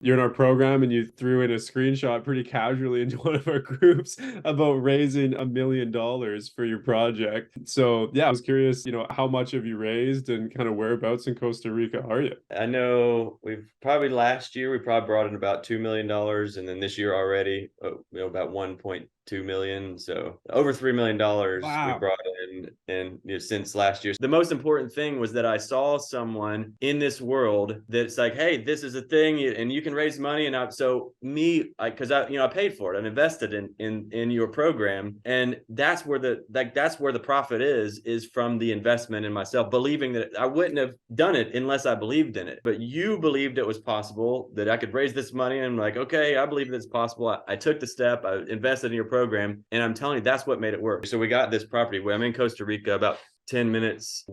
you're in our program and you threw in a screenshot pretty casually into one of our groups about raising $1 million for your project. So yeah, I was curious, how much have you raised and kind of whereabouts in Costa Rica are you? I know we've probably last year we probably brought in about $2 million, and then this year already, about 1.2 million. So over $3 million we Wow. brought in, and since last year. The most important thing was that I saw someone in this world that's like, hey, this is a thing, and you can raise money. And so me, because I paid for it, I've invested in your program, and that's where the profit is from the investment in myself, believing that I wouldn't have done it unless I believed in it. But you believed it was possible that I could raise this money, and I'm like, okay, I believe it's possible. I took the step, I invested in your program, and I'm telling you, that's what made it work. So we got this property. I'm in Costa Rica, about 10 minutes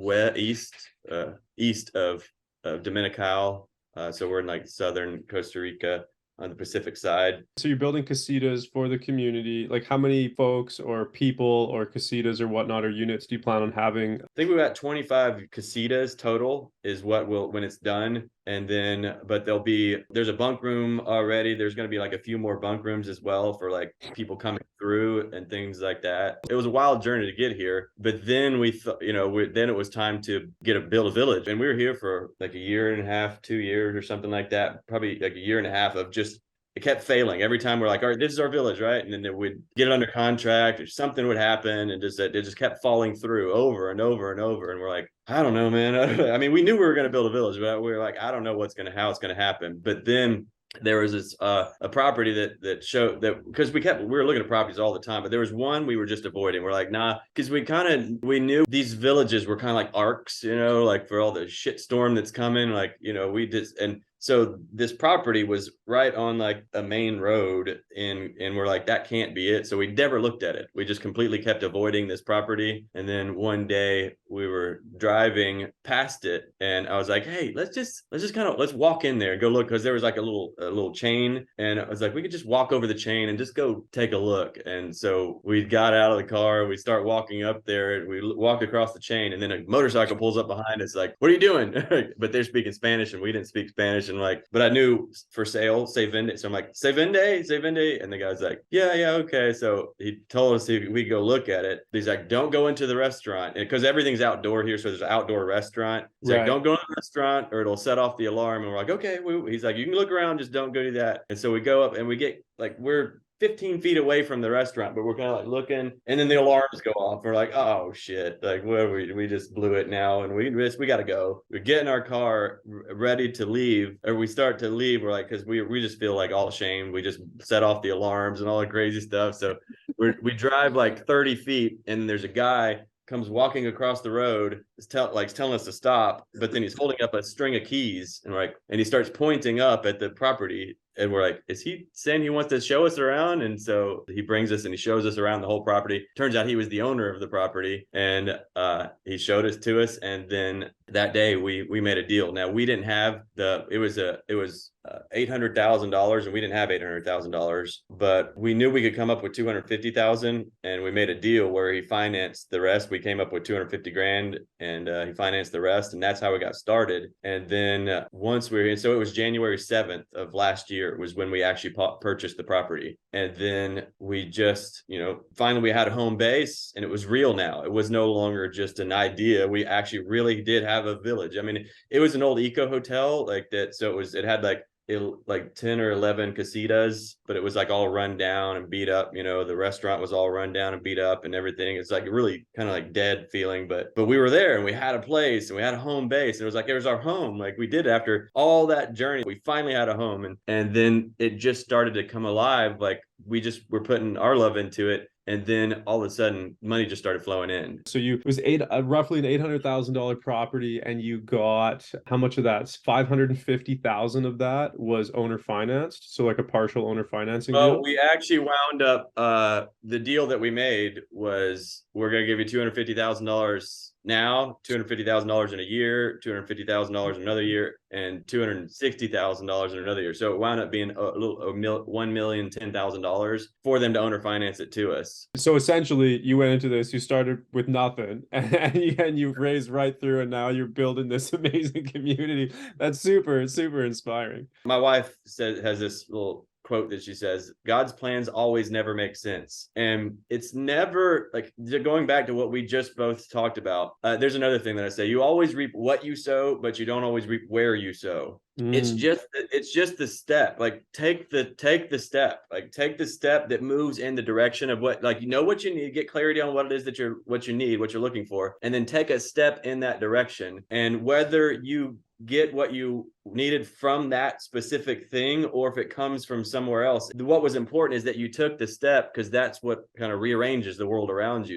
east of Dominical. So we're in like southern Costa Rica on the Pacific side. So you're building casitas for the community. Like how many folks or people or casitas or whatnot or units do you plan on having? I think we've got 25 casitas total is what will when it's done. And then, but there's a bunk room already. There's going to be like a few more bunk rooms as well for like people coming through and things like that. It was a wild journey to get here, but then we thought, then it was time to build a village. And we were here for like a year and a half, 2 years or something like that, probably like a year and a half of just it kept failing every time. We're like, all right, this is our village, right? And then we'd get it under contract or something would happen, and it just kept falling through over and over and over. And we're like, I don't know, man. I mean, we knew we were going to build a village, but we were like, I don't know how it's going to happen. But then there was this a property that showed that, because we were looking at properties all the time, but there was one we were just avoiding. We're like, nah, because we knew these villages were kind of like arcs, like for all the shit storm that's coming, like we just. And so this property was right on like a main road, and we're like, that can't be it. So we never looked at it. We just completely kept avoiding this property. And then one day we were driving past it, and I was like, hey, let's walk in there and go look, because there was like a little chain, and I was like, we could just walk over the chain and just go take a look. And so we got out of the car, we start walking up there, and we walked across the chain, and then a motorcycle pulls up behind us like, what are you doing? But they're speaking Spanish and we didn't speak Spanish. And like, but I knew for sale, se vende. So I'm like, se vende. And the guy's like, yeah, okay. So he told us if we go look at it. He's like, don't go into the restaurant, because everything's outdoor here. So there's an outdoor restaurant. He's like, Right. don't go in the restaurant or it'll set off the alarm. And we're like, okay. He's like, you can look around, just don't go do that. And so we go up and we get like, we're 15 feet away from the restaurant, but we're kind of like looking, and then the alarms go off. We're like, oh shit, like what we just blew it now, and we got to go. We get in our car ready to leave, or we start to leave. We're like, because we just feel like all ashamed. We just set off the alarms and all the crazy stuff. So we drive like 30 feet, and there's a guy comes walking across the road, telling us to stop, but then he's holding up a string of keys, and he starts pointing up at the property, and we're like, is he saying he wants to show us around? And so he brings us and he shows us around the whole property. Turns out he was the owner of the property, and he showed us to us. And then that day we made a deal. Now we didn't have it was $800,000, and we didn't have $800,000, but we knew we could come up with 250,000, and we made a deal where he financed the rest. We came up with 250 grand, and he financed the rest, and that's how we got started. And then so it was January 7th of last year was when we actually purchased the property. And then we just, finally we had a home base, and it was real now. It was no longer just an idea. We actually really did have a village. I mean, it was an old eco hotel like that. So it had like 10 or 11 casitas, but it was like all run down and beat up. The restaurant was all run down and beat up and everything. It's like a really kind of like dead feeling, but we were there, and we had a place, and we had a home base, and it was like it was our home. Like we did, after all that journey, we finally had a home, and then it just started to come alive. Like we just were putting our love into it. And then all of a sudden, money just started flowing in. So it was roughly an $800,000 property, and you got how much of that? 550,000 of that was owner financed, so like a partial owner financing Well, deal. we actually wound up the deal that we made was, we're going to give you $250,000 now $250,000 in a year, $250,000 in another year, and $260,000 in another year. So it wound up being $1,010,000 for them to owner finance it to us. So essentially, you went into this, you started with nothing, and you raised right through, and now you're building this amazing community. That's super, super inspiring. My wife has this little quote that she says, God's plans always never make sense. And it's never like, going back to what we just both talked about. There's another thing that I say, you always reap what you sow, but you don't always reap where you sow. It's just the step. Like take the step. Like take the step that moves in the direction of what, like, you know what you need, get clarity on what it is that you're looking for, and then take a step in that direction. And whether you get what you needed from that specific thing, or if it comes from somewhere else, what was important is that you took the step, because that's what kind of rearranges the world around you.